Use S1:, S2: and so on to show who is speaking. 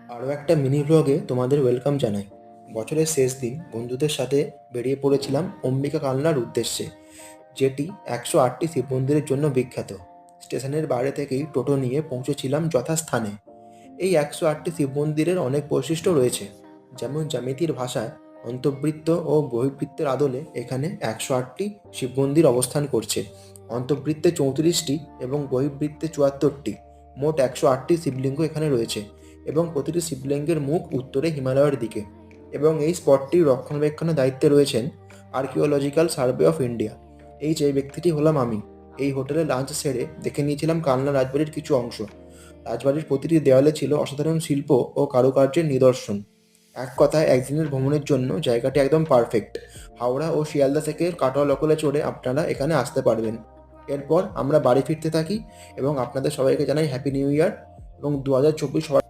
S1: আরও একটা মিনি ব্লগে তোমাদের ওয়েলকাম জানাই। বছরের শেষ দিন বন্ধুদের সাথে বেরিয়ে পড়েছিলাম অম্বিকা কালনার উদ্দেশ্যে, যেটি 108টি শিব মন্দিরের জন্য বিখ্যাত। স্টেশনের বাইরে থেকেই টোটো নিয়ে পৌঁছেছিলাম যথাস্থানে। এই 108টি শিব মন্দিরের অনেক বৈশিষ্ট্য রয়েছে, যেমন জ্যামিতির ভাষায় অন্তর্বৃত্ত ও বহির্বৃত্তের আদলে এখানে 108টি শিব মন্দির অবস্থান করছে। অন্তর্বৃত্তে 34টি এবং বহির্বৃত্তে 74টি, মোট 108টি শিবলিঙ্গ এখানে রয়েছে এবং প্রতিটি শিবলিঙ্গের মুখ উত্তরে হিমালয়ের দিকে। এবং এই স্পটটির রক্ষণাবেক্ষণের দায়িত্বে রয়েছেন আর্কিওলজিক্যাল সার্ভে অফ ইন্ডিয়া। এই ব্যক্তিটি হলাম আমি। এই হোটেলে লাঞ্চ সেরে দেখে নিয়েছিলাম কালনা রাজবাড়ির কিছু অংশ। রাজবাড়ির প্রতিটি দেওয়ালে ছিল অসাধারণ শিল্প ও কারুকার্যের নিদর্শন। এক কথায় একদিনের ভ্রমণের জন্য জায়গাটি একদম পারফেক্ট। হাওড়া ও শিয়ালদা থেকে কাটোয়া লোকালে চড়ে আপনারা এখানে আসতে পারবেন। এরপর আমরা বাড়ি ফিরতে থাকি এবং আপনাদের সবাইকে জানাই হ্যাপি নিউ ইয়ার এবং 2024 সবাই